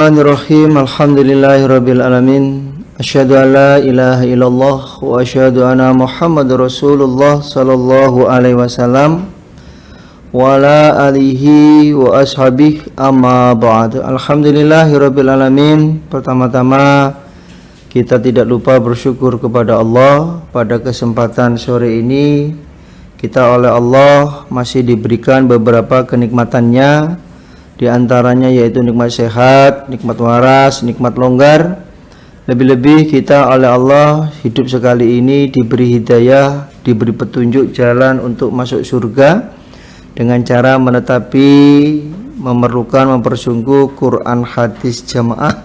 Bismillahirrahmanirrahim. Alhamdulillahirabbil alamin. Asyhadu an la ilaha illallah wa asyhadu anna Muhammadar Rasulullah sallallahu alaihi wasallam wa ala alihi wa ashabihi amma ba'd. Alhamdulillahirabbil alamin. Pertama-tama kita tidak lupa bersyukur kepada Allah pada kesempatan sore ini. Kita oleh Allah masih diberikan beberapa kenikmatannya. Di antaranya yaitu nikmat sehat, nikmat waras, nikmat longgar. Lebih-lebih kita oleh Allah hidup sekali ini diberi hidayah, diberi petunjuk jalan untuk masuk surga dengan cara menetapi, memerlukan, mempersungguh Quran hadis jamaah.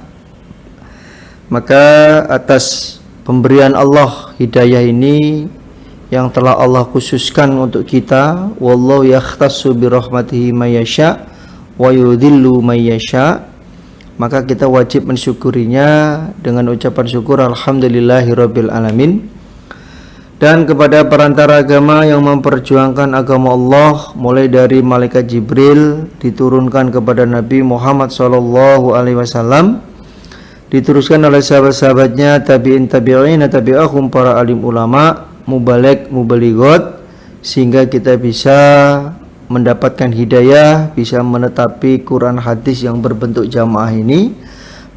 Maka atas pemberian Allah hidayah ini yang telah Allah khususkan untuk kita, wallahu yakhtassu bi rahmatihi may yasha wa yudhillu may yasha, maka kita wajib mensyukurinya dengan ucapan syukur alhamdulillahirabbil alamin. Dan kepada perantara agama yang memperjuangkan agama Allah, mulai dari malaikat Jibril diturunkan kepada Nabi Muhammad sallallahu alaihi wasallam, diteruskan oleh sahabat-sahabatnya, tabi'in tabi'in tabi'ahum, para alim ulama, mubaligh mubalighot, sehingga kita bisa mendapatkan hidayah, bisa menetapi Quran hadis yang berbentuk jamaah ini.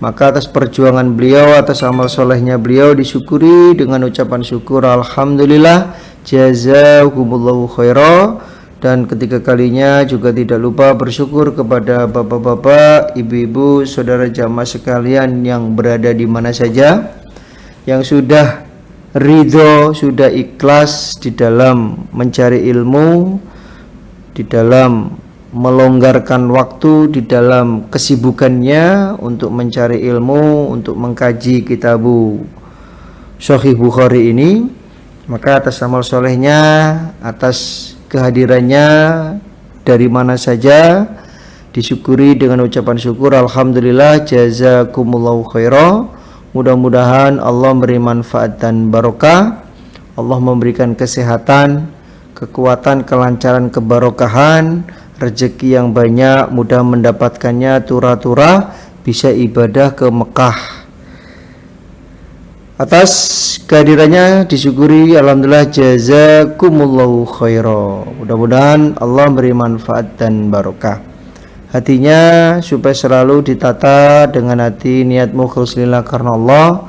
Maka atas perjuangan beliau, atas amal solehnya beliau disyukuri dengan ucapan syukur alhamdulillah, jazakumullahu khaira. Dan ketiga kalinya juga tidak lupa bersyukur kepada bapak-bapak, ibu-ibu, saudara jamaah sekalian yang berada di mana saja, yang sudah ridho, sudah ikhlas di dalam mencari ilmu, di dalam melonggarkan waktu, di dalam kesibukannya untuk mencari ilmu, untuk mengkaji kitabu Sahih Bukhari ini. Maka atas amal solehnya, atas kehadirannya dari mana saja, disyukuri dengan ucapan syukur alhamdulillah, jazakumullahu khaira. Mudah-mudahan Allah memberi manfaat dan barokah, Allah memberikan kesehatan, kekuatan, kelancaran, kebarokahan, rezeki yang banyak, mudah mendapatkannya, turah-turah bisa ibadah ke Mekah. Atas kehadirannya disyukuri alhamdulillah, jazakumullahu khaira. Mudah-mudahan Allah beri manfaat dan barokah. Hatinya supaya selalu ditata dengan hati niat mukhlis lillah karena Allah,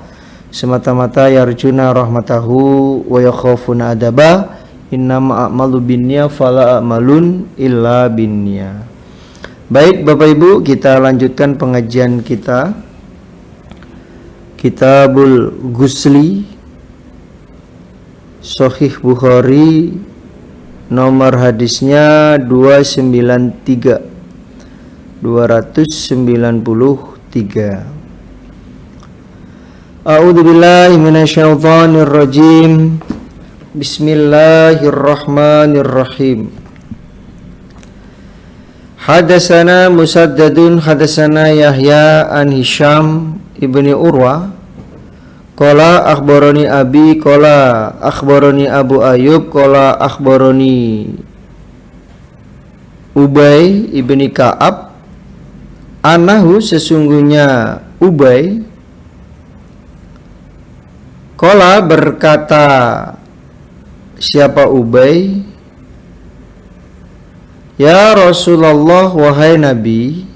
semata-mata yarjuna rahmatahu wa yakhafuna adabah. Innama a'malu binniyah fala a'malun illa binniyah. Baik Bapak Ibu, kita lanjutkan pengajian kita Kitabul Ghusli Sahih Bukhari, nomor hadisnya 293. A'udzubillahi minasyaitonir rajim. Bismillahirrahmanirrahim. Hadatsana Musaddadun hadatsana Yahya an Hisham ibni Urwa qala akhbarani abi qala akhbarani Abu Ayyub qala akhbarani Ubay ibni Ka'ab anahu, sesungguhnya Ubay qala berkata, siapa Ubay? Ya Rasulullah, wahai Nabi,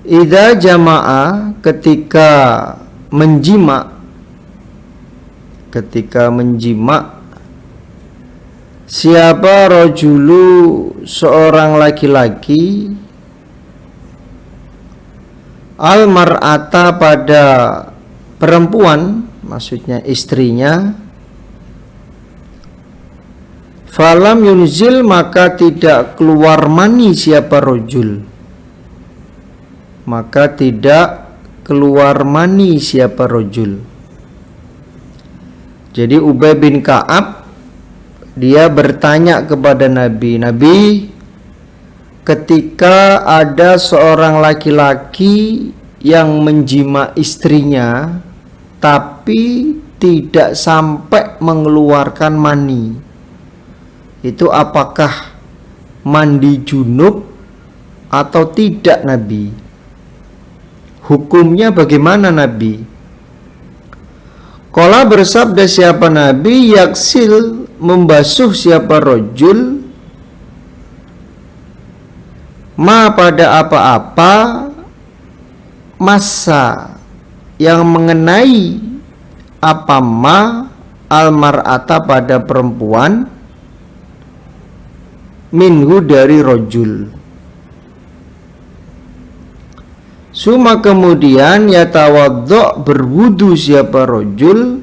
idza jama'a, ketika menjima, siapa rajulu, seorang laki-laki, al mar'ata, pada perempuan, maksudnya istrinya, falam yunzil, maka tidak keluar mani siapa rajul, maka tidak keluar mani siapa rajul. Jadi Ubay bin Ka'ab dia bertanya kepada Nabi, Nabi, ketika ada seorang laki-laki yang menjima istrinya tapi tidak sampai mengeluarkan mani, itu apakah mandi junub atau tidak Nabi? Hukumnya bagaimana Nabi? Qala bersabda siapa Nabi, yaksil membasuh siapa rojul ma pada apa-apa masa yang mengenai apa ma almar'ata pada perempuan minhu dari rojul. Suma kemudian yatawaddo berwudu siapa rojul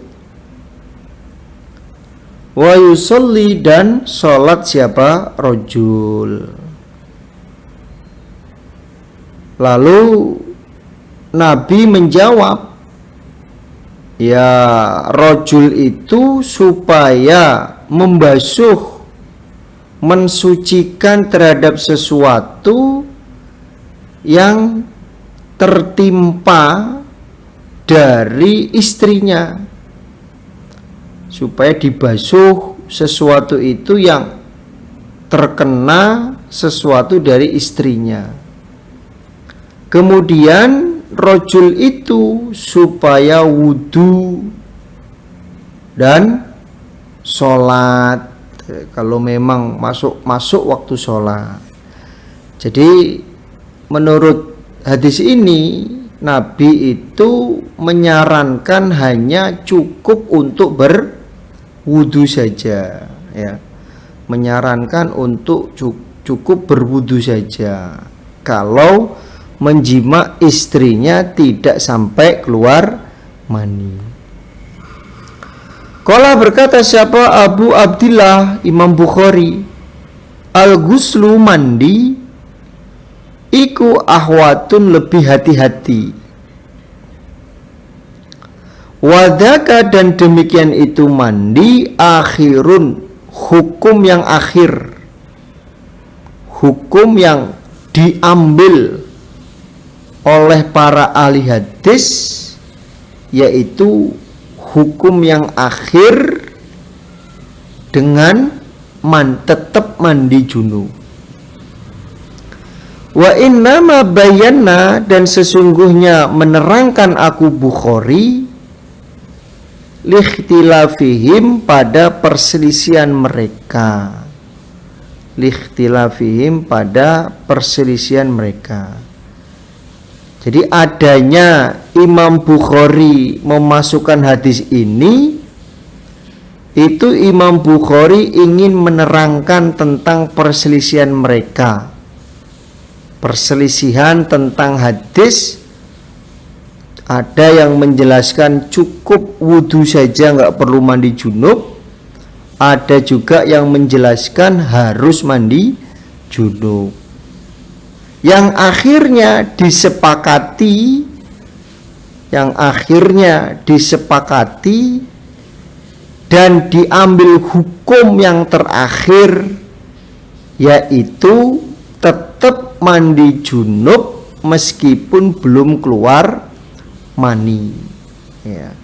wa yusolli dan sholat siapa rojul. Lalu Nabi menjawab, ya rojul itu supaya membasuh, mensucikan terhadap sesuatu yang tertimpa dari istrinya, supaya dibasuh sesuatu itu yang terkena sesuatu dari istrinya. Kemudian rojul itu supaya wudu dan sholat kalau memang masuk waktu sholat. Jadi menurut hadis ini Nabi itu menyarankan hanya cukup untuk berwudu saja, ya. Menyarankan untuk cukup berwudu saja kalau menjima istrinya tidak sampai keluar mani. Qala berkata siapa Abu Abdillah Imam Bukhari, al-ghuslu mandi iku ahwatun lebih hati-hati. Wadaka dan demikian itu mandi akhirun hukum yang akhir, hukum yang diambil oleh para ahli hadis, yaitu hukum yang akhir dengan tetap mandi junub. Wa innama bayanna dan sesungguhnya menerangkan aku Bukhari likhtilafihim pada perselisihan mereka, likhtilafihim pada perselisihan mereka. Jadi adanya Imam Bukhari memasukkan hadis ini, itu Imam Bukhari ingin menerangkan tentang perselisihan mereka, perselisihan tentang hadis. Ada yang menjelaskan cukup wudu saja, nggak perlu mandi junub. Ada juga yang menjelaskan harus mandi junub. Yang akhirnya disepakati dan diambil hukum yang terakhir, yaitu tetap mandi junub meskipun belum keluar mani, ya,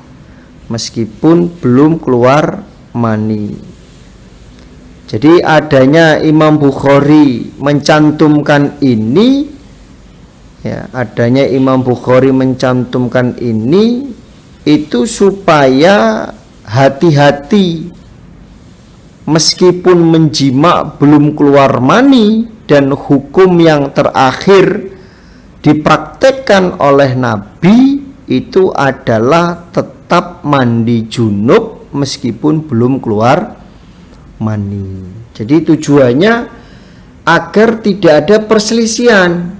meskipun belum keluar mani. Jadi adanya Imam Bukhari mencantumkan ini, ya, adanya Imam Bukhari mencantumkan ini itu supaya hati-hati meskipun menjima belum keluar mani, dan hukum yang terakhir dipraktekkan oleh Nabi itu adalah tetap mandi junub meskipun belum keluar mani. Jadi tujuannya agar tidak ada perselisihan,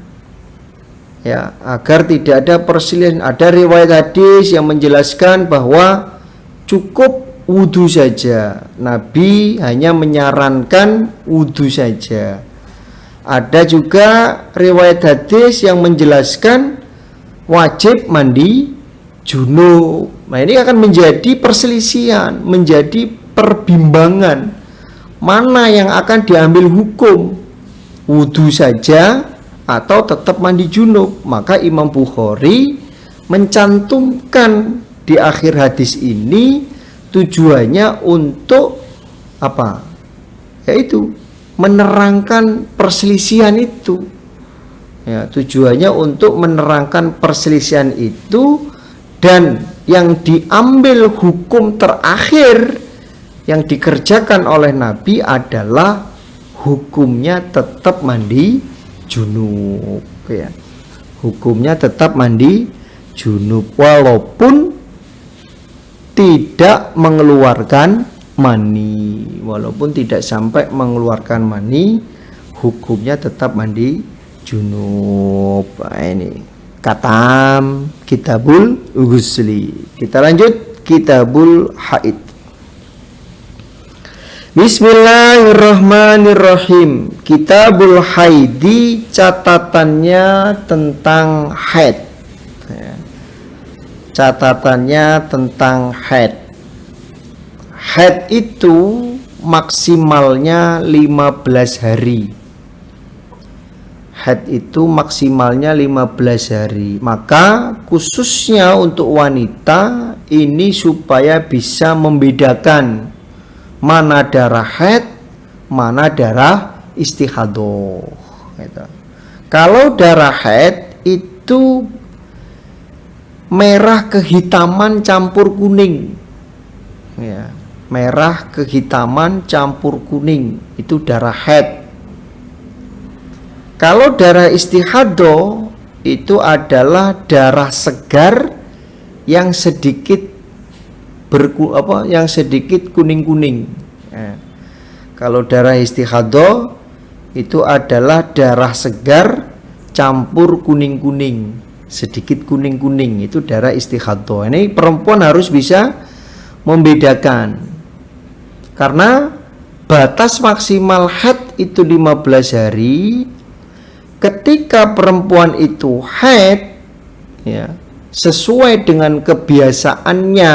ya, agar tidak ada perselisihan. Ada riwayat hadis yang menjelaskan bahwa cukup wudu saja, Nabi hanya menyarankan wudu saja. Ada juga riwayat hadis yang menjelaskan wajib mandi junub. Nah, ini akan menjadi perselisihan, menjadi perbimbangan, mana yang akan diambil hukum, wudu saja atau tetap mandi junub. Maka Imam Bukhari mencantumkan di akhir hadis ini tujuannya untuk apa? Yaitu menerangkan perselisihan itu, Ya, tujuannya untuk menerangkan perselisihan itu, dan yang diambil hukum terakhir yang dikerjakan oleh Nabi adalah hukumnya tetap mandi junub, ya. Hukumnya tetap mandi junub walaupun tidak mengeluarkan mani, walaupun tidak sampai mengeluarkan mani, hukumnya tetap mandi junub. Nah, ini katam kitabul ghusli. Kita lanjut kitabul haid. Bismillahirrahmanirrahim. Kitabul haidi, catatannya tentang haid. Catatannya tentang haid. Haid itu maksimalnya 15 hari. Haid itu maksimalnya 15 hari. Maka khususnya untuk wanita ini supaya bisa membedakan mana darah haid, mana darah istihadah. Gitu. Kalau darah haid itu merah kehitaman campur kuning, ya, merah kehitaman campur kuning, itu darah haid. Kalau darah istihadah itu adalah darah segar yang sedikit yang sedikit kuning-kuning. Ya. Kalau darah istihadah itu adalah darah segar campur kuning-kuning, sedikit kuning-kuning, itu darah istihadah. Ini perempuan harus bisa membedakan, karena batas maksimal haid itu 15 hari. Ketika perempuan itu haid, ya, sesuai dengan kebiasaannya,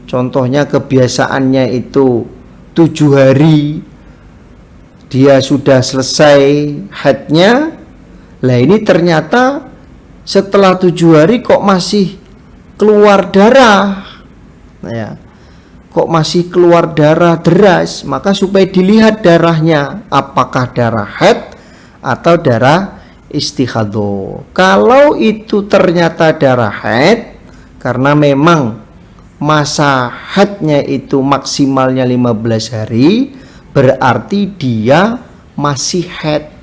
contohnya kebiasaannya itu 7 hari dia sudah selesai haidnya. Lah ini ternyata setelah 7 hari kok masih keluar darah, ya, kok masih keluar darah deras, maka supaya dilihat darahnya apakah darah haid atau darah istihadah. Kalau itu ternyata darah haid, karena memang masa haidnya itu maksimalnya 15 hari, berarti dia masih haid,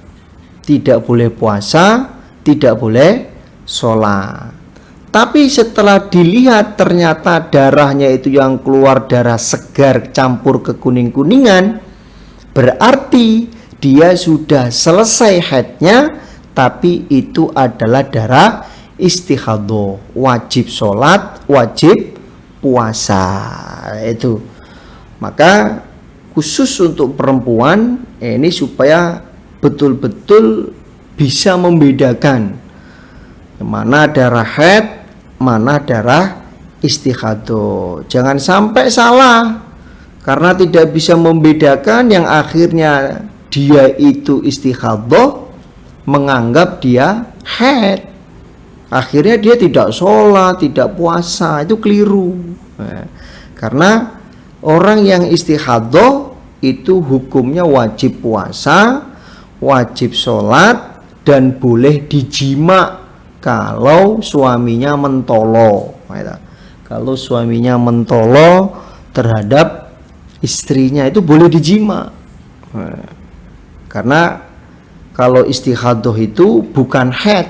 tidak boleh puasa, tidak boleh sholat. Tapi setelah dilihat ternyata darahnya itu yang keluar darah segar campur kekuning-kuningan, berarti dia sudah selesai haidnya, tapi itu adalah darah istihadah, wajib sholat, wajib puasa. Itu maka khusus untuk perempuan ini supaya betul-betul bisa membedakan mana darah haid, mana darah istihadah. Jangan sampai salah karena tidak bisa membedakan, yang akhirnya dia itu istihadah menganggap dia haid, akhirnya dia tidak sholat, tidak puasa. Itu keliru. Nah, karena orang yang istihadah itu hukumnya wajib puasa, wajib sholat, dan boleh dijima kalau suaminya mentolo. Kalau suaminya mentolo terhadap istrinya itu boleh dijima. Karena kalau istihadah itu bukan haid.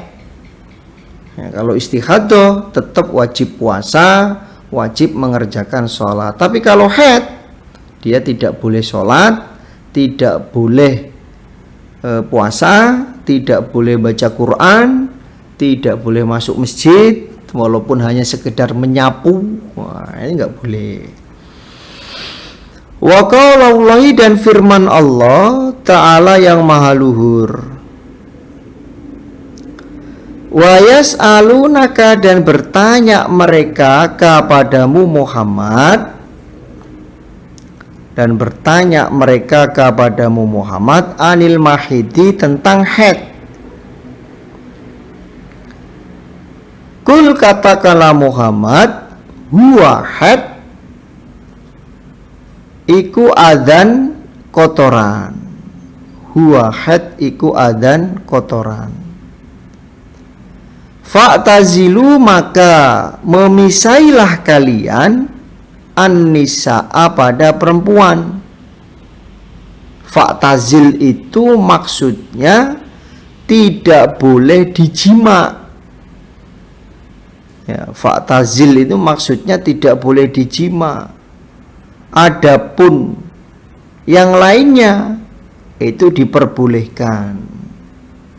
Ya, kalau istihadah tetap wajib puasa, wajib mengerjakan sholat. Tapi kalau haid, dia tidak boleh sholat, tidak boleh puasa, tidak boleh baca Quran, tidak boleh masuk masjid, walaupun hanya sekedar menyapu. Wah, ini nggak boleh. Wa qaulullahi, dan firman Allah Ta'ala yang maha luhur, wa yas'alunaka, dan bertanya mereka kepadamu Muhammad, dan bertanya mereka kepadamu Muhammad, anil mahidi, tentang haid. Kul, katakanlah Muhammad, huwa haid iku adzan kotoran. Huwa haid iku adzan kotoran. Fa'tazilu, maka memisailah kalian an-nisaa pada perempuan. Fa'tazil itu maksudnya tidak boleh dijima. Ya, fa'tazil itu maksudnya tidak boleh dijima. Adapun yang lainnya itu diperbolehkan.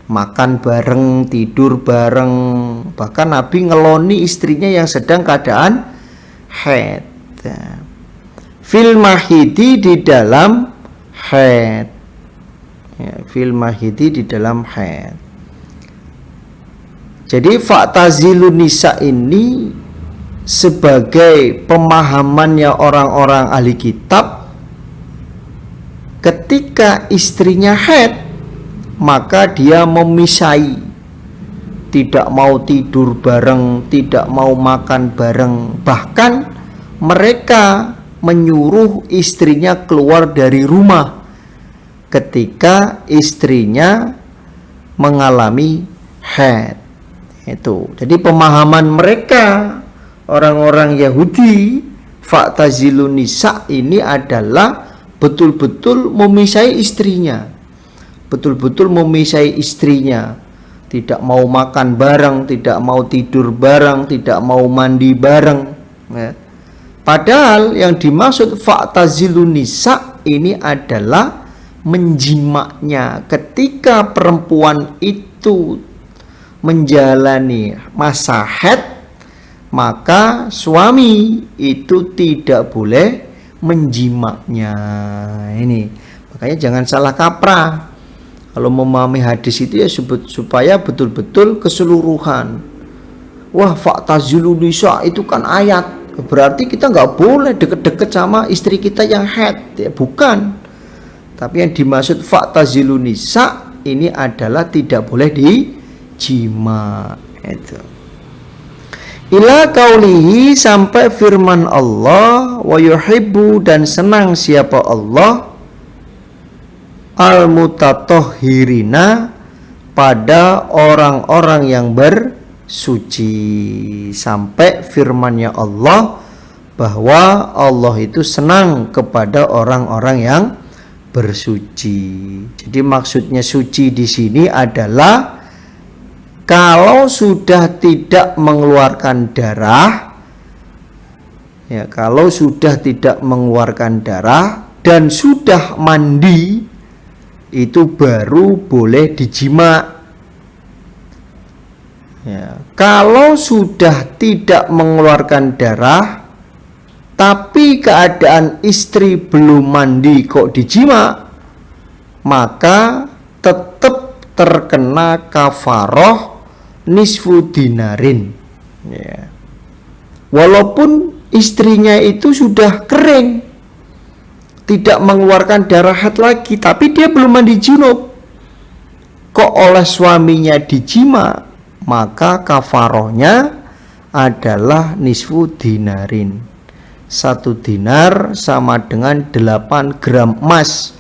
Makan bareng, tidur bareng. Bahkan Nabi ngeloni istrinya yang sedang keadaan haid. Fil mahidi, di dalam haid. Ya, fil mahidi, di dalam haid. Jadi fa'tazilun nisa ini sebagai pemahamannya orang-orang ahli kitab, ketika istrinya haid maka dia memisai, tidak mau tidur bareng, tidak mau makan bareng. Bahkan mereka menyuruh istrinya keluar dari rumah ketika istrinya mengalami haid. Itu. Jadi pemahaman mereka orang-orang Yahudi, fa'tazilun nisa ini adalah betul-betul memisai istrinya. Betul-betul memisai istrinya. Tidak mau makan bareng, tidak mau tidur bareng, tidak mau mandi bareng. Ya. Padahal yang dimaksud fa'tazilun nisa ini adalah menjimaknya. Ketika perempuan itu menjalani masa haid, maka suami itu tidak boleh menjimaknya. Ini makanya jangan salah kaprah kalau memahami hadis itu, ya supaya betul-betul keseluruhan. Wah, fa'tazilun nisa itu kan ayat, berarti kita nggak boleh deket-deket sama istri kita yang haid. Ya, bukan. Tapi yang dimaksud fa'tazilun nisa ini adalah tidak boleh dijima. Itu. Ila qaulihi, sampai firman Allah, wa yuhibbu, dan senang siapa Allah, al-mutatahhirina, pada orang-orang yang bersuci. Sampai firmannya Allah bahwa Allah itu senang kepada orang-orang yang bersuci. Jadi maksudnya suci di sini adalah kalau sudah tidak mengeluarkan darah, ya, kalau sudah tidak mengeluarkan darah dan sudah mandi, itu baru boleh dijima. Ya, kalau sudah tidak mengeluarkan darah tapi keadaan istri belum mandi kok dijima, maka tetap terkena kafaroh nisfu dinarin. Ya. Walaupun istrinya itu sudah kering, tidak mengeluarkan darah haid lagi, tapi dia belum mandi junub, kok oleh suaminya dijima, maka kafarohnya adalah nisfu dinarin. 1 dinar sama dengan 8 gram emas.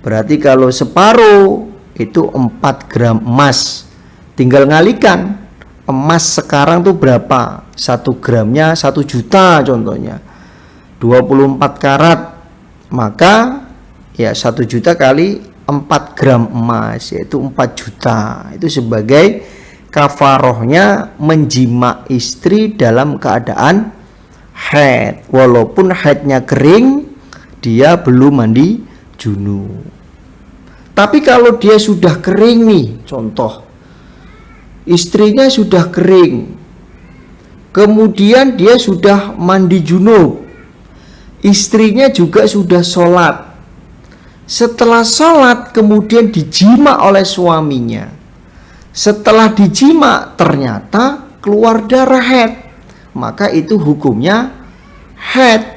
Berarti kalau separuh itu 4 gram emas. Tinggal ngalikan, emas sekarang tuh berapa? 1 gramnya 1 juta contohnya, 24 karat. Maka ya 1 juta kali 4 gram emas, yaitu 4 juta. Itu sebagai kafarohnya menjima istri dalam keadaan haid. Walaupun haidnya kering, dia belum mandi junub. Tapi kalau dia sudah kering nih, contoh istrinya sudah kering, kemudian dia sudah mandi junub, istrinya juga sudah sholat. Setelah sholat kemudian dijima oleh suaminya. Setelah dijima ternyata keluar darah haid, maka itu hukumnya haid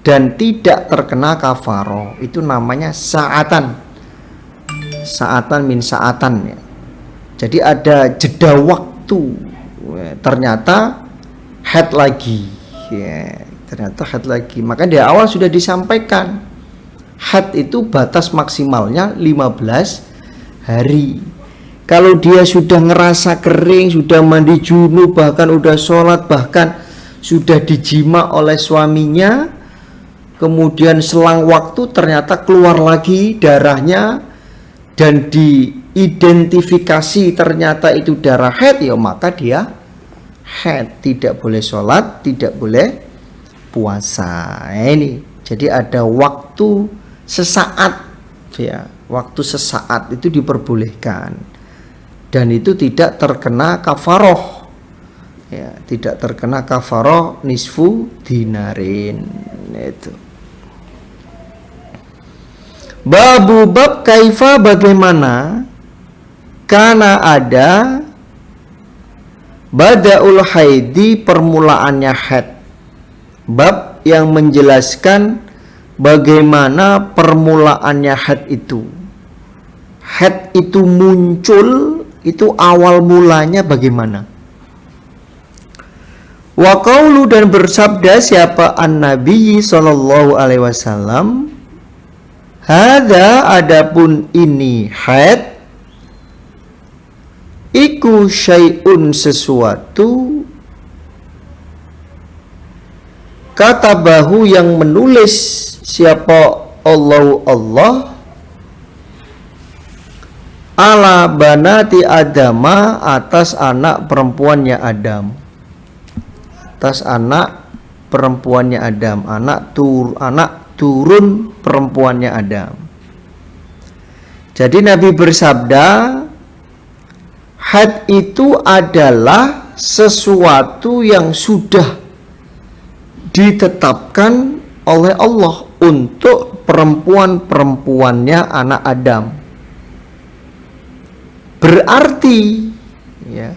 dan tidak terkena kafaroh. Itu namanya sa'atan. Sa'atan min sa'atan ya. Jadi ada jeda waktu, ternyata haid lagi ya. Ternyata haid lagi. Maka di awal sudah disampaikan haid itu batas maksimalnya 15 hari. Kalau dia sudah ngerasa kering, sudah mandi junub, bahkan udah sholat, bahkan sudah dijima oleh suaminya, kemudian selang waktu ternyata keluar lagi darahnya dan diidentifikasi ternyata itu darah haid, ya maka dia haid, tidak boleh sholat, tidak boleh puasa. Ini jadi ada waktu sesaat, ya, waktu sesaat itu diperbolehkan. Dan itu tidak terkena kafaroh, ya, tidak terkena kafaroh nisfu dinarin. Itu babu bab kaifa, bagaimana karena ada badaul haidi, permulaannya haid. Bab yang menjelaskan bagaimana permulaannya haid itu. Haid itu muncul, itu awal mulanya bagaimana. Wa qaulu, dan bersabda siapa an-nabi sallallahu alaihi wasallam, hadza, adapun ini haid, iku syai'un, sesuatu, katabahu, yang menulis siapa Allah ala banati Adama, atas anak perempuannya Adam, atas anak perempuannya Adam, anak turun perempuannya Adam. Jadi Nabi bersabda, haid itu adalah sesuatu yang sudah ditetapkan oleh Allah untuk perempuan-perempuannya anak Adam. Berarti, ya,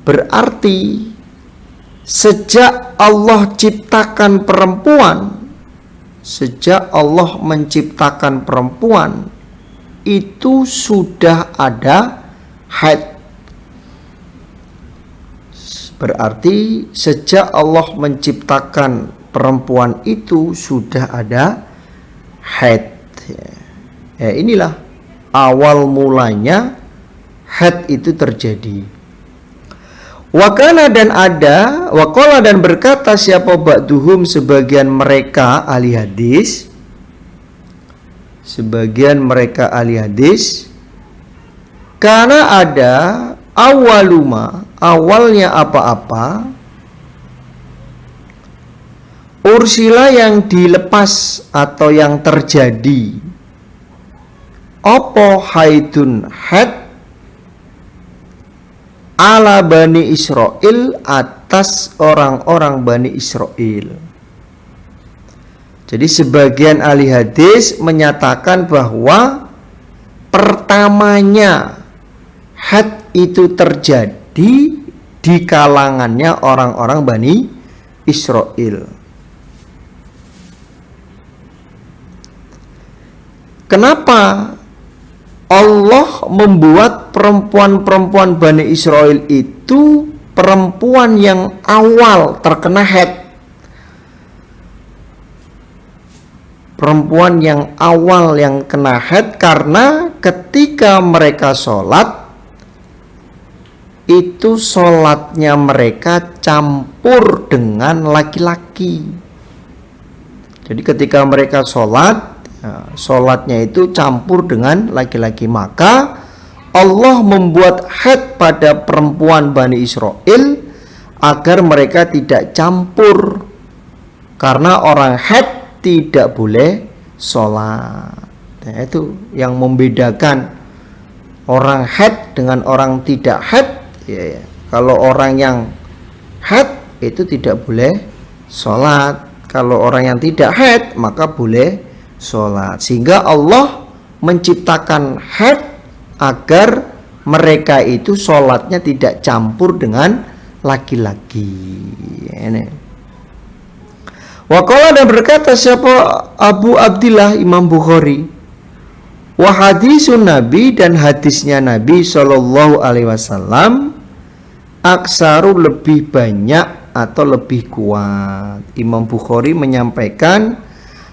berarti sejak Allah ciptakan perempuan, sejak Allah menciptakan perempuan, itu sudah ada haid. Berarti sejak Allah menciptakan perempuan itu sudah ada haid. Ya, inilah awal mulanya haid itu terjadi. Wakana, dan ada, wakola, dan berkata siapa ba'duhum, sebagian mereka ahli hadis, sebagian mereka ahli hadis, karena ada awaluma, awalnya apa-apa, ursila, yang dilepas atau yang terjadi, opo haidun haid, ala Bani Israel, atas orang-orang Bani Israel. Jadi sebagian ahli hadis menyatakan bahwa pertamanya haid itu terjadi di kalangannya orang-orang Bani Israel. Kenapa Allah membuat perempuan-perempuan Bani Israel itu perempuan yang awal terkena haid? Perempuan yang awal yang kena haid karena ketika mereka sholat, itu sholatnya mereka campur dengan laki-laki. Jadi ketika mereka sholat, sholatnya itu campur dengan laki-laki, maka Allah membuat haid pada perempuan Bani Israel agar mereka tidak campur, karena orang haid tidak boleh sholat. Nah, itu yang membedakan orang haid dengan orang tidak haid. Ya. Kalau orang yang haid itu tidak boleh sholat, kalau orang yang tidak haid maka boleh sholat. Sehingga Allah menciptakan haid agar mereka itu sholatnya tidak campur dengan laki-laki. Ini. Waqala, dan berkata siapa Abu Abdillah Imam Bukhari, wa hadisun Nabi, dan hadisnya Nabi Shallallahu Alaihi Wasallam, aksaru, lebih banyak atau lebih kuat. Imam Bukhari menyampaikan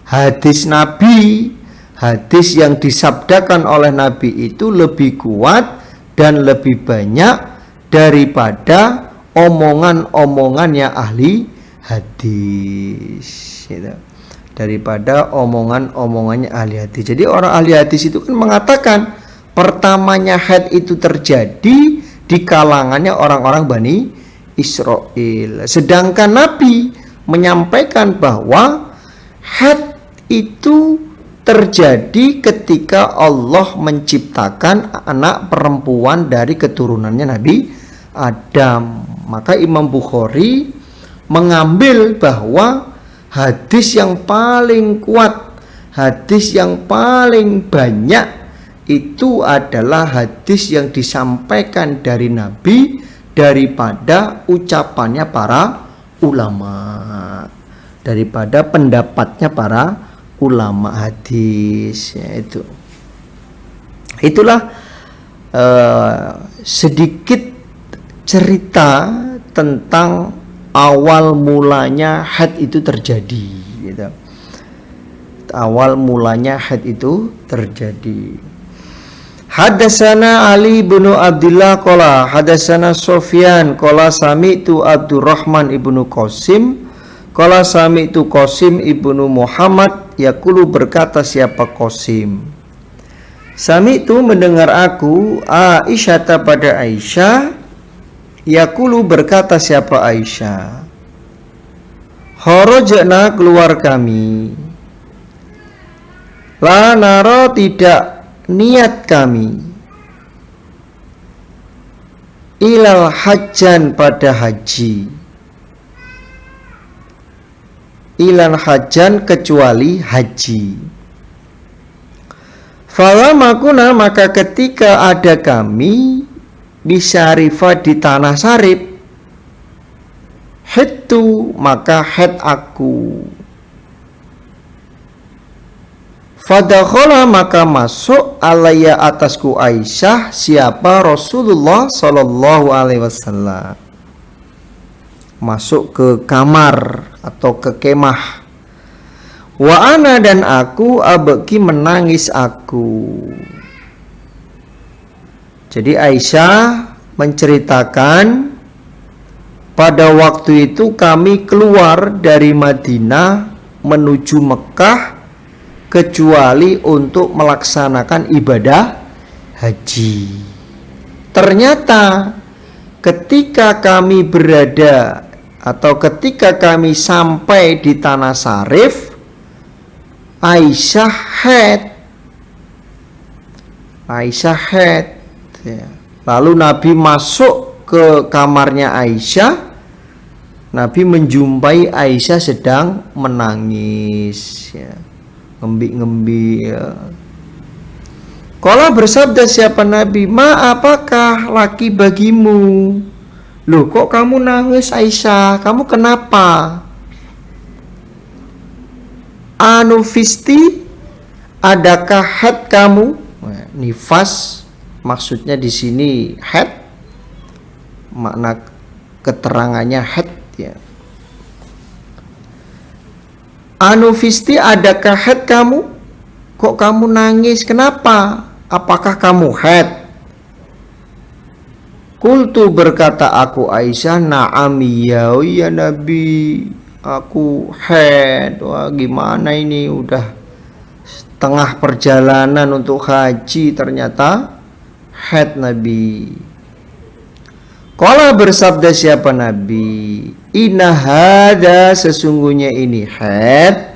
hadis Nabi, hadis yang disabdakan oleh Nabi itu lebih kuat dan lebih banyak daripada omongan-omongannya ahli hadis, gitu. Daripada omongan-omongannya ahli hadis. Jadi orang ahli hadis itu kan mengatakan pertamanya haid itu terjadi di kalangannya orang-orang Bani Israel. Sedangkan Nabi menyampaikan bahwa haid itu terjadi ketika Allah menciptakan anak perempuan dari keturunannya Nabi Adam. Maka Imam Bukhari mengambil bahwa hadis yang paling kuat, hadis yang paling banyak itu adalah hadis yang disampaikan dari Nabi daripada ucapannya para ulama, daripada pendapatnya para ulama hadis, yaitu. Itulah sedikit cerita tentang awal mulanya haid itu terjadi, gitu. Awal mulanya haid itu terjadi. Hadatsana Ali bin Abdullah qala hadatsana Sufyan qala sami'tu Abdurrahman ibnu Qasim qala sami'tu Qasim ibnu Muhammad yaqulu, berkata siapa Qasim, sami'tu mendengar aku Aisyah pada Aisyah, yaqulu berkata siapa Aisyah, kharajna keluar kami, la nara tidak niat kami, ilal hajjan pada haji, ilal hajjan kecuali haji. Falamakuna maka ketika ada kami bisyarifah di tanah Sarif, hittu maka haid aku. Fadakhala maka masuk alaiya atasku Aisyah siapa Rasulullah sallallahu alaihi wasallam, masuk ke kamar atau ke kemah. Wa ana dan aku abeki menangis aku. Jadi Aisyah menceritakan pada waktu itu kami keluar dari Madinah menuju Mekah kecuali untuk melaksanakan ibadah haji. Ternyata ketika kami berada atau ketika kami sampai di tanah Sarif, Aisyah haid. Ya. Lalu Nabi masuk ke kamarnya Aisyah. Nabi menjumpai Aisyah sedang menangis, ya. Ngembi-ngembi, ya. Qala bersabda siapa Nabi, ma apakah laki bagimu? Loh kok kamu nangis Aisyah? Kamu kenapa? Anufisti, adakah haid kamu? Nifas maksudnya di sini haid, makna keterangannya haid, ya. Anufisti, adakah haid kamu? Kok kamu nangis? Kenapa? Apakah kamu haid? Qultu berkata aku Aisyah, na'am ya Nabi, aku haid. Wah gimana ini, udah setengah perjalanan untuk haji ternyata haid Nabi. Qala bersabda siapa Nabi, inna hada sesungguhnya ini haid,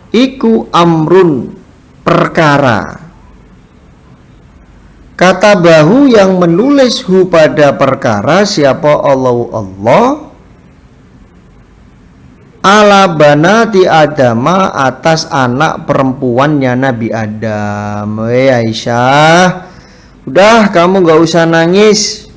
iku amrun perkara, kata bahu yang menulis hu pada perkara siapa Allah ala banati Adama atas anak perempuannya Nabi Adam. Aisyah, udah kamu gak usah nangis,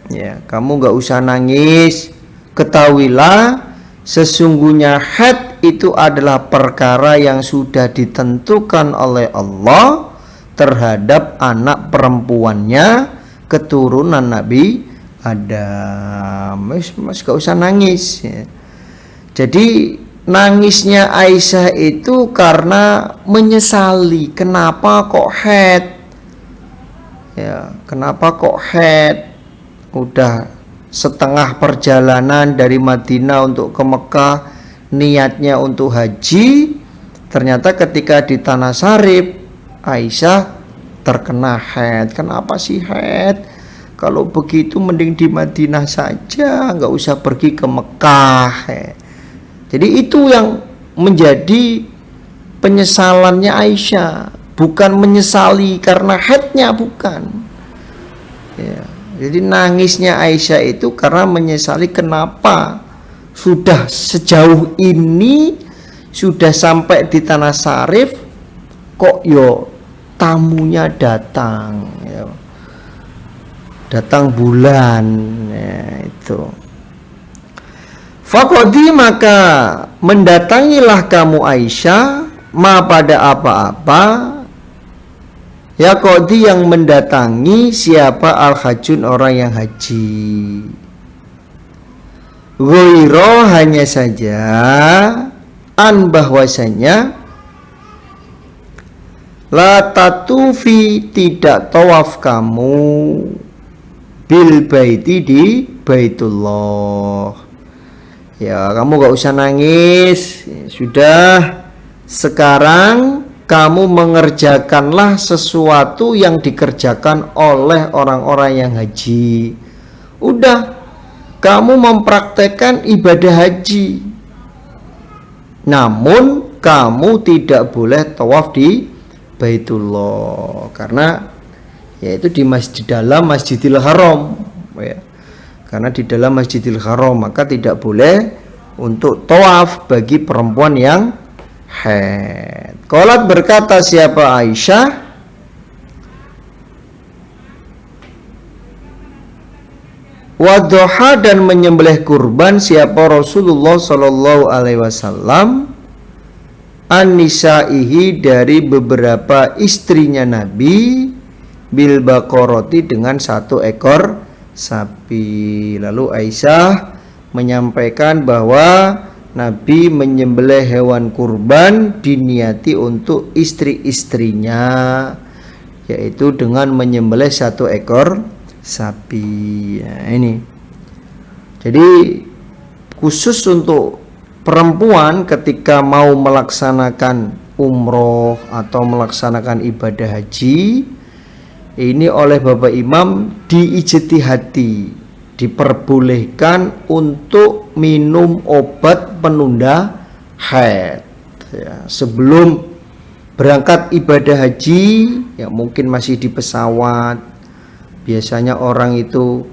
ya, kamu gak usah nangis. Ketahuilah sesungguhnya haid itu adalah perkara yang sudah ditentukan oleh Allah terhadap anak perempuannya keturunan Nabi Adam. Mas gak usah nangis, ya. Jadi nangisnya Aisyah itu karena menyesali kenapa kok haid. Ya, kenapa kok haid? Udah setengah perjalanan dari Madinah untuk ke Mekah, niatnya untuk haji, ternyata ketika di Tanah Sarif Aisyah terkena haid. Kenapa sih haid? Kalau begitu mending di Madinah saja, nggak usah pergi ke Mekah. Jadi itu yang menjadi penyesalannya Aisyah, bukan menyesali karena haidnya, bukan. Ya, jadi nangisnya Aisyah itu karena menyesali kenapa sudah sejauh ini, sudah sampai di Tanah Sarif, kok yo tamunya datang, ya. Datang bulan, ya, itu. Faqadi, maka mendatangilah kamu Aisyah, ma pada apa-apa, ya qadi yang mendatangi siapa al-hajjun orang yang haji. Ghairo, hanya saja an bahwasanya la tatufi, tidak tawaf kamu bil baiti, di Baitullah. Ya, kamu gak usah nangis. Sudah, sekarang kamu mengerjakanlah sesuatu yang dikerjakan oleh orang-orang yang haji. Udah, kamu mempraktekkan ibadah haji. Namun kamu tidak boleh tawaf di Baitullah, karena yaitu di dalam Masjidil Haram, ya. Karena di dalam Masjidil Haram maka tidak boleh untuk tawaf bagi perempuan yang haid. Qalat, berkata siapa Aisyah, wadduha, dan menyembelih kurban siapa Rasulullah sallallahu alaihi wasallam, an-nisaihi, dari beberapa istrinya Nabi, bil baqarati, dengan 1 ekor sapi. Lalu Aisyah menyampaikan bahwa Nabi menyembelih hewan kurban diniati untuk istri-istrinya, yaitu dengan menyembelih 1 ekor sapi. Nah, ini jadi khusus untuk perempuan ketika mau melaksanakan umroh atau melaksanakan ibadah haji, ini oleh Bapak Imam diijtihadi, diperbolehkan untuk minum obat penunda haid, ya, sebelum berangkat ibadah haji. Ya, mungkin masih di pesawat. Biasanya orang itu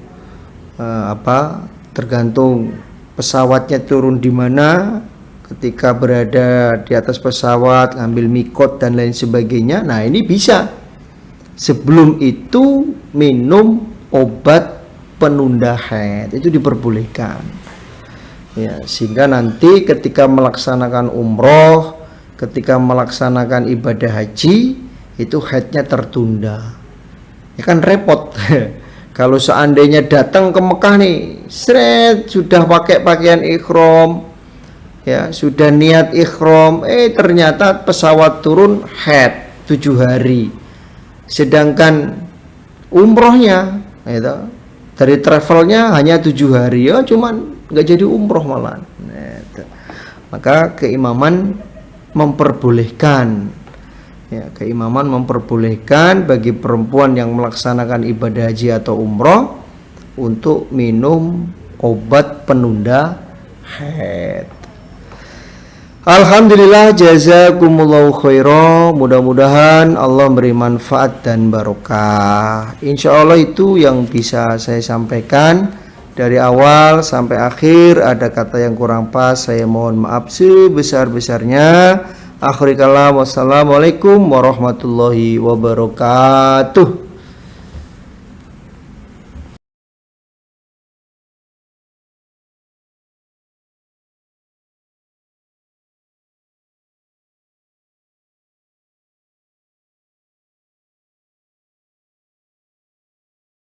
tergantung pesawatnya turun di mana. Ketika berada di atas pesawat, ngambil mikot dan lain sebagainya. Nah, ini bisa sebelum itu minum obat penunda haid, itu diperbolehkan, ya, sehingga nanti ketika melaksanakan umroh, ketika melaksanakan ibadah haji, itu haidnya tertunda. Ya kan repot. Kalau seandainya datang ke Mekah nih, sudah pakai pakaian ihram, ya, sudah niat ihram, ternyata pesawat turun haid 7 hari. Sedangkan umrohnya itu, dari travelnya hanya 7 hari, ya cuman nggak jadi umroh malah. Maka keimaman memperbolehkan, ya, keimaman memperbolehkan bagi perempuan yang melaksanakan ibadah haji atau umroh untuk minum obat penunda haid. Alhamdulillah, jazakumullahu khairan. Mudah-mudahan Allah beri manfaat dan barokah. Insya Allah itu yang bisa saya sampaikan dari awal sampai akhir. Ada kata yang kurang pas, saya mohon maaf sebesar-besarnya. Akhir kalam, wassalamualaikum warahmatullahi wabarakatuh.